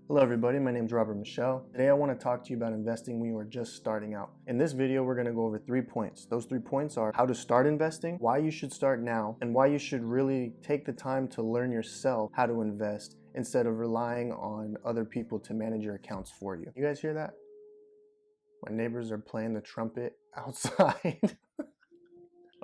Hello everybody, my name is Robert Michelle. Today I want to talk to you about investing when you are just starting out. In this video, we're going to go over 3 points. Those 3 points are how to start investing, why you should start now, and why you should really take the time to learn yourself how to invest instead of relying on other people to manage your accounts for you. You guys hear that? My neighbors are playing the trumpet outside.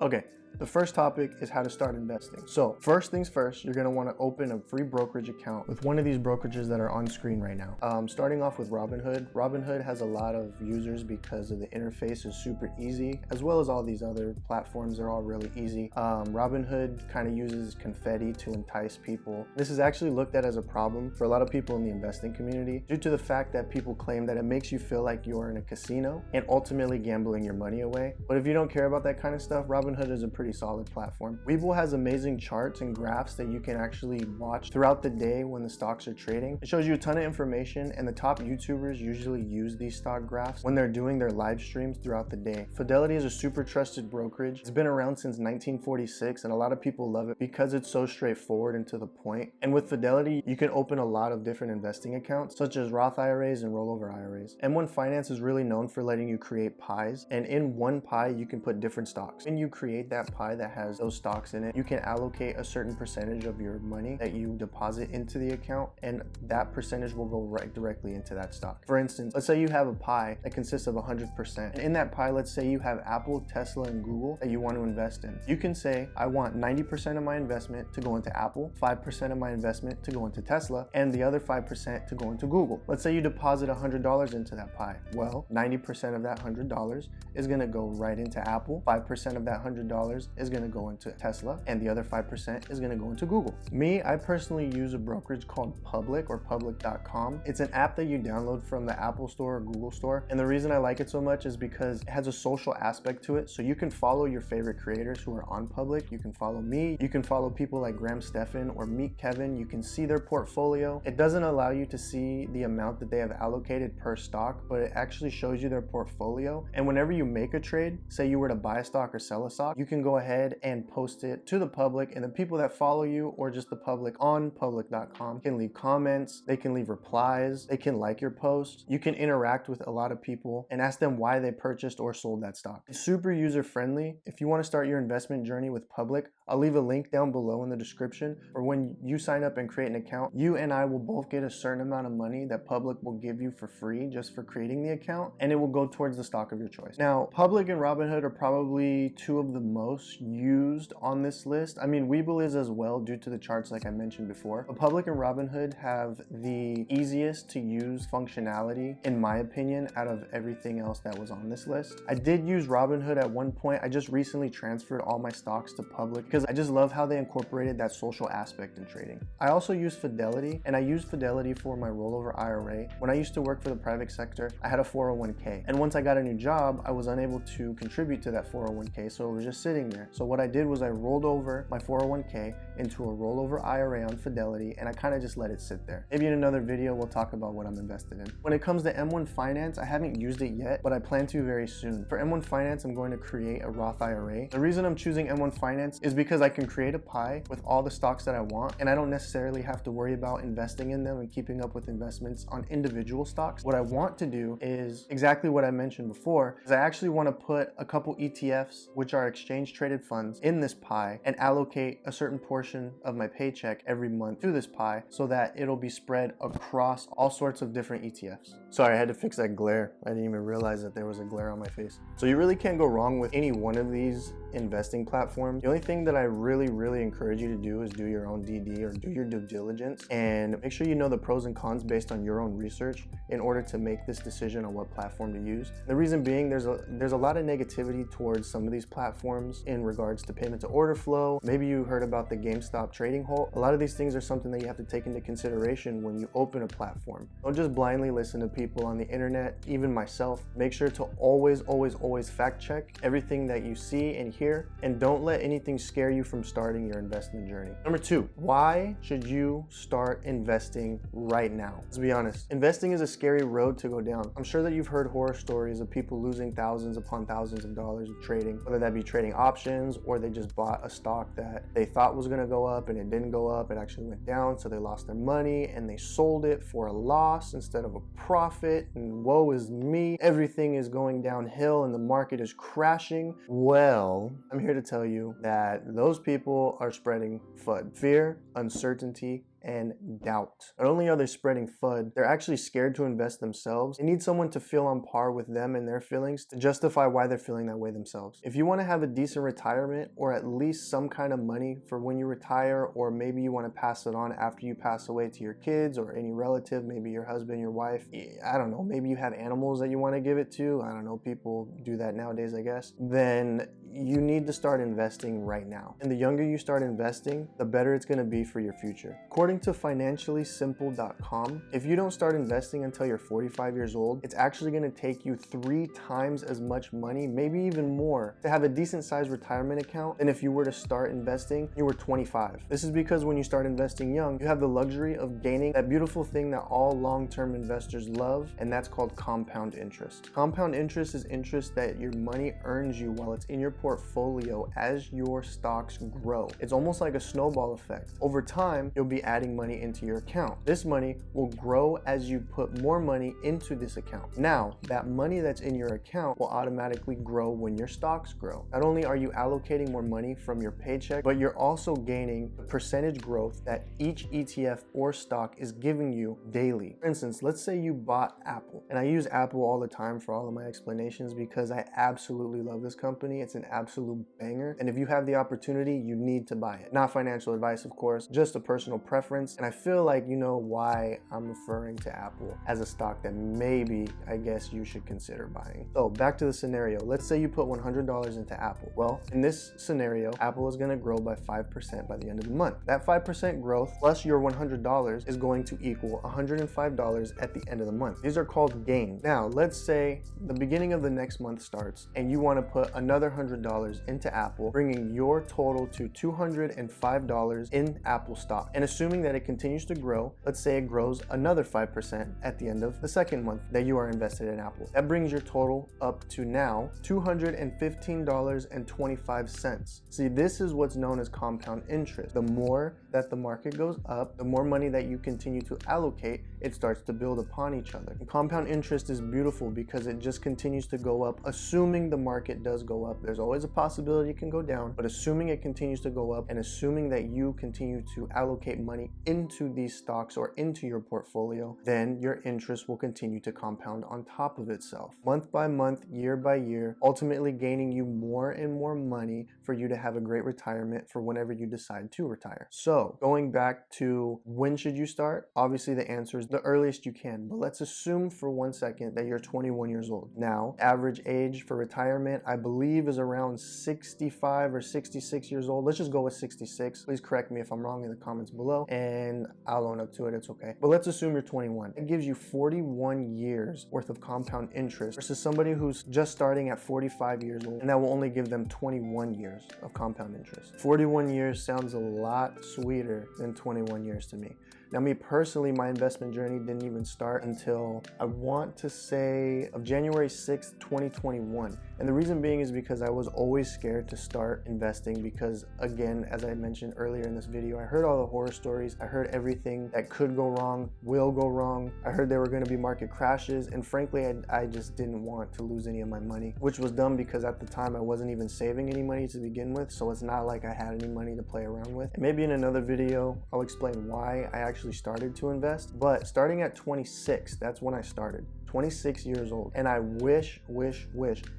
Okay, the first topic is how to start investing. So first things first, you're gonna wanna open a free brokerage account with one of these brokerages that are on screen right now. Starting off with Robinhood. Robinhood has a lot of users because of the interface is super easy, as well as all these other platforms, they're all really easy. Robinhood kind of uses confetti to entice people. This is actually looked at as a problem for a lot of people in the investing community due to the fact that people claim that it makes you feel like you're in a casino and ultimately gambling your money away. But if you don't care about that kind of stuff, Robinhood is a pretty solid platform. Webull has amazing charts and graphs that you can actually watch throughout the day when the stocks are trading. It shows you a ton of information, and the top YouTubers usually use these stock graphs when they're doing their live streams throughout the day. Fidelity is a super trusted brokerage. It's been around since 1946, and a lot of people love it because it's so straightforward and to the point. And with Fidelity, you can open a lot of different investing accounts, such as Roth IRAs and rollover IRAs. M1 Finance is really known for letting you create pies, and in one pie, you can put different stocks. When you create that pie that has those stocks in it, you can allocate a certain percentage of your money that you deposit into the account, and that percentage will go right directly into that stock. For instance, let's say you have a pie that consists of 100%, and in that pie, let's say you have Apple, Tesla, and Google that you want to invest in. You can say, I want 90% of my investment to go into Apple, 5% of my investment to go into Tesla, and the other 5% to go into Google. Let's say you deposit $100 into that pie. Well, 90% of that $100 is going to go right into Apple, 5% of that $100 is going to go into Tesla, and the other 5% is going to go into Google. Me, I personally use a brokerage called Public or public.com. It's an app that you download from the Apple Store or Google Store, and the reason I like it so much is because it has a social aspect to it, so you can follow your favorite creators who are on Public. You can follow me, you can follow people like Graham Stephan or Meet Kevin. You can see their portfolio. It doesn't allow you to see the amount that they have allocated per stock, but it actually shows you their portfolio, and whenever you make a trade, say you were to buy a stock or sell a stock, you can go ahead and post it to the public, and the people that follow you or just the public on public.com can leave comments, they can leave replies, they can like your post. You can interact with a lot of people and ask them why they purchased or sold that stock. It's super user friendly. If you want to start your investment journey with Public, I'll leave a link down below in the description, or when you sign up and create an account, you and I will both get a certain amount of money that Public will give you for free just for creating the account, and it will go towards the stock of your choice. Now, Public and Robinhood are probably two of the most used on this list. I mean, Webull is as well due to the charts like I mentioned before, but Public and Robinhood have the easiest to use functionality in my opinion out of everything else that was on this list. I did use Robinhood at one point. I just recently transferred all my stocks to Public because I just love how they incorporated that social aspect in trading. I also use Fidelity, and I use Fidelity for my rollover IRA. When I used to work for the private sector, I had a 401k, and once I got a new job, I was unable to contribute to that 401k, so it was just sitting there. So what I did was I rolled over my 401k into a rollover IRA on Fidelity, and I kind of just let it sit there. Maybe in another video, we'll talk about what I'm invested in. When it comes to M1 Finance, I haven't used it yet, but I plan to very soon. For M1 Finance, I'm going to create a Roth IRA. The reason I'm choosing M1 Finance is because I can create a pie with all the stocks that I want, and I don't necessarily have to worry about investing in them and keeping up with investments on individual stocks. What I want to do is exactly what I mentioned before, is I actually want to put a couple ETFs, which are exchange traded funds, in this pie and allocate a certain portion of my paycheck every month to this pie so that it'll be spread across all sorts of different ETFs. Sorry, I had to fix that glare. I didn't even realize that there was a glare on my face. So you really can't go wrong with any one of these investing platforms. The only thing that I really encourage you to do is do your own DD or do your due diligence and make sure you know the pros and cons based on your own research in order to make this decision on what platform to use. The reason being, there's a lot of negativity towards some of these platforms in regards to payment to order flow. Maybe you heard about the GameStop trading halt. A lot of these things are something that you have to take into consideration when you open a platform. Don't just blindly listen to people on the internet, even myself. Make sure to always fact check everything that you see and hear here, and don't let anything scare you from starting your investment journey. Number 2, why should you start investing right now? Let's be honest, investing is a scary road to go down. I'm sure that you've heard horror stories of people losing thousands upon thousands of dollars trading, whether that be trading options or they just bought a stock that they thought was going to go up and it didn't go up, it actually went down, so they lost their money and they sold it for a loss instead of a profit, and woe is me, everything is going downhill and the market is crashing. Well, I'm here to tell you that those people are spreading FUD, fear, uncertainty, and doubt. Not only are they spreading FUD, they're actually scared to invest themselves. They need someone to feel on par with them and their feelings to justify why they're feeling that way themselves. If you want to have a decent retirement, or at least some kind of money for when you retire, or maybe you want to pass it on after you pass away to your kids or any relative, maybe your husband, your wife, I don't know, maybe you have animals that you want to give it to, I don't know, people do that nowadays, I guess, then you need to start investing right now. And the younger you start investing, the better it's going to be for your future. According to financiallysimple.com, if you don't start investing until you're 45 years old, it's actually going to take you 3 times as much money, maybe even more, to have a decent sized retirement account than if you were to start investing when you were 25. This is because when you start investing young, you have the luxury of gaining that beautiful thing that all long-term investors love, and that's called compound interest. Compound interest is interest that your money earns you while it's in your portfolio as your stocks grow. It's almost like a snowball effect. Over time, you'll be adding money into your account. This money will grow as you put more money into this account. Now, that money that's in your account will automatically grow when your stocks grow. Not only are you allocating more money from your paycheck, but you're also gaining the percentage growth that each ETF or stock is giving you daily. For instance, let's say you bought Apple, and I use Apple all the time for all of my explanations because I absolutely love this company. It's an absolute banger, and if you have the opportunity, you need to buy it. Not financial advice, of course, just a personal preference, and I feel like you know why I'm referring to Apple as a stock that maybe, I guess, you should consider buying. So back to the scenario. Let's say you put $100 into Apple. Well, in this scenario, Apple is going to grow by 5% by the end of the month. That 5% growth plus your $100 is going to equal $105 at the end of the month. These are called gains. Now, let's say the beginning of the next month starts and you want to put another $100 into Apple, bringing your total to $205 in Apple stock. And assuming that it continues to grow, let's say it grows another 5% at the end of the second month that you are invested in Apple. That brings your total up to now $215.25. See, this is what's known as compound interest. The more that the market goes up, the more money that you continue to allocate, it starts to build upon each other. And compound interest is beautiful because it just continues to go up, assuming the market does go up. There's always a possibility it can go down, but assuming it continues to go up and assuming that you continue to allocate money into these stocks or into your portfolio, then your interest will continue to compound on top of itself. Month by month, year by year, ultimately gaining you more and more money for you to have a great retirement for whenever you decide to retire. So going back to when should you start? Obviously the answer is the earliest you can, but let's assume for 1 second that you're 21 years old. Now, average age for retirement, I believe, is around 65 or 66 years old. Let's just go with 66. Please correct me if I'm wrong in the comments below, and I'll own up to it, it's okay. But let's assume you're 21. It gives you 41 years worth of compound interest versus somebody who's just starting at 45 years old, and that will only give them 21 years of compound interest. 41 years sounds a lot sweeter than 21 years to me. Now, me personally, my investment journey didn't even start until I want to say of January 6th, 2021. And the reason being is because I was always scared to start investing because, again, as I mentioned earlier in this video, I heard all the horror stories. I heard everything that could go wrong, will go wrong. I heard there were going to be market crashes. And frankly, I just didn't want to lose any of my money, which was dumb because at the time I wasn't even saving any money to begin with. So it's not like I had any money to play around with. And maybe in another video, I'll explain why I actually started to invest. But starting at 26, that's when I started. 26 years old. And I wish, and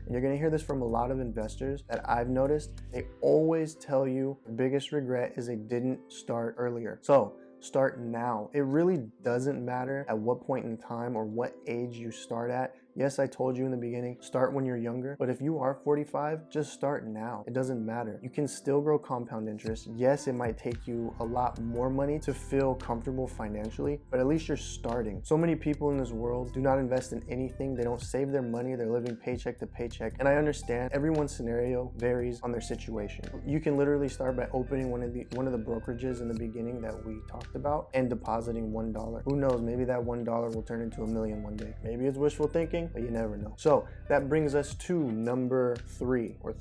you're gonna hear this from a lot of investors that I've noticed, they always tell you the biggest regret is they didn't start earlier. So start now. It really doesn't matter at what point in time or what age you start at. Yes, I told you in the beginning, start when you're younger, but if you are 45, just start now. It doesn't matter. You can still grow compound interest. Yes, it might take you a lot more money to feel comfortable financially, but at least you're starting. So many people in this world do not invest in anything. They don't save their money. They're living paycheck to paycheck. And I understand everyone's scenario varies on their situation. You can literally start by opening one of the brokerages in the beginning that we talked about and depositing $1. Who knows, maybe that $1 will turn into $1 million one day. Maybe it's wishful thinking, but you never know. So that brings us to number three. I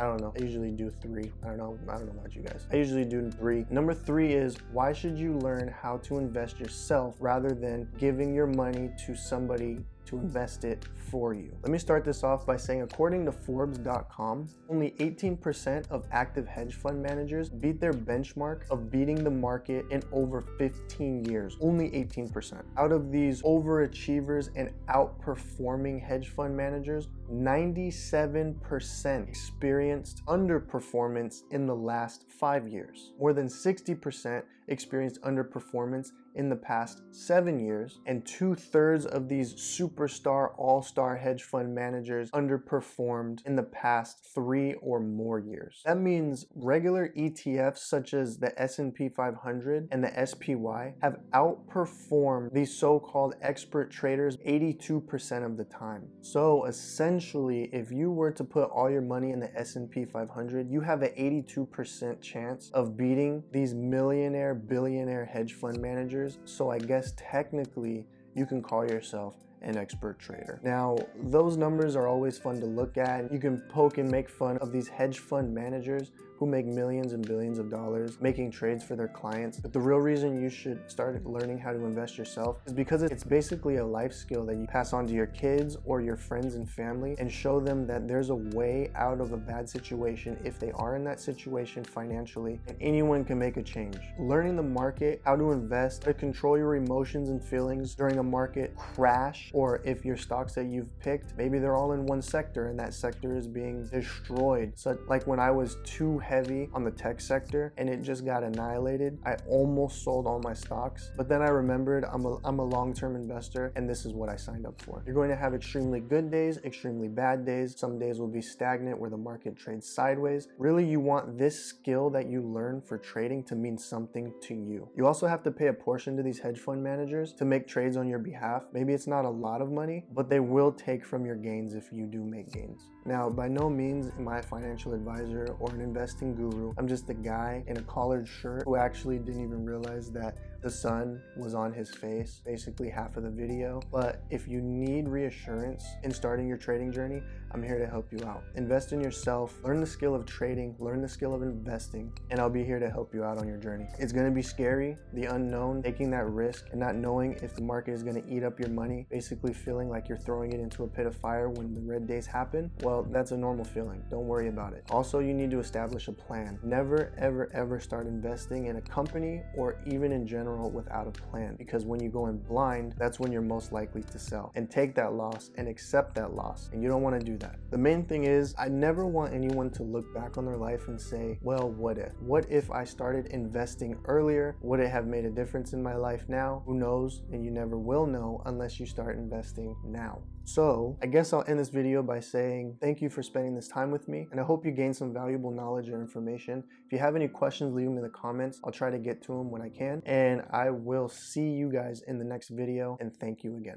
don't know. I usually do three. I don't know about you guys. I usually do three. Number three is, why should you learn how to invest yourself rather than giving your money to somebody to invest it for you? Let me start this off by saying, according to Forbes.com, only 18% of active hedge fund managers beat their benchmark of beating the market in over 15 years. Only 18%. Out of these overachievers and outperforming hedge fund managers, 97% experienced underperformance in the last 5 years. More than 60% experienced underperformance in the past 7 years, and 2/3 of these superstar all-star hedge fund managers underperformed in the past 3 or more years. That means regular ETFs such as the S&P 500 and the SPY have outperformed these so-called expert traders 82% of the time. So essentially, if you were to put all your money in the S&P 500, you have an 82% chance of beating these millionaire, billionaire hedge fund managers. So I guess technically you can call yourself an expert trader. Now, those numbers are always fun to look at. You can poke and make fun of these hedge fund managers who make millions and billions of dollars making trades for their clients. But the real reason you should start learning how to invest yourself is because it's basically a life skill that you pass on to your kids or your friends and family, and show them that there's a way out of a bad situation if they are in that situation financially, and anyone can make a change. Learning the market, how to invest, how to control your emotions and feelings during a market crash, or if your stocks that you've picked, maybe they're all in one sector and that sector is being destroyed. So like when I was too heavy on the tech sector and it just got annihilated, I almost sold all my stocks, but then I remembered I'm a long-term investor and this is what I signed up for. You're going to have extremely good days, extremely bad days. Some days will be stagnant where the market trades sideways. Really, you want this skill that you learn for trading to mean something to you. You also have to pay a portion to these hedge fund managers to make trades on your behalf. Maybe it's not a lot of money, but they will take from your gains if you do make gains. Now, by no means am I a financial advisor or an investing guru. I'm just a guy in a collared shirt who actually didn't even realize that the sun was on his face basically half of the video. But if you need reassurance in starting your trading journey, I'm here to help you out. Invest in yourself, learn the skill of trading, learn the skill of investing, and I'll be here to help you out on your journey. It's gonna be scary, the unknown, taking that risk and not knowing if the market is gonna eat up your money, basically feeling like you're throwing it into a pit of fire when the red days happen. Well, that's a normal feeling. Don't worry about it. Also, you need to establish a plan. Never, ever, ever start investing in a company or even in general without a plan, because when you go in blind, that's when you're most likely to sell and take that loss and accept that loss, and you don't want to do that. The main thing is, I never want anyone to look back on their life and say, well, what if? What if I started investing earlier? Would it have made a difference in my life now? Who knows? And you never will know unless you start investing now. So I guess I'll end this video by saying thank you for spending this time with me, and I hope you gained some valuable knowledge or information. If you have any questions, leave them in the comments. I'll try to get to them when I can, and I will see you guys in the next video, and thank you again.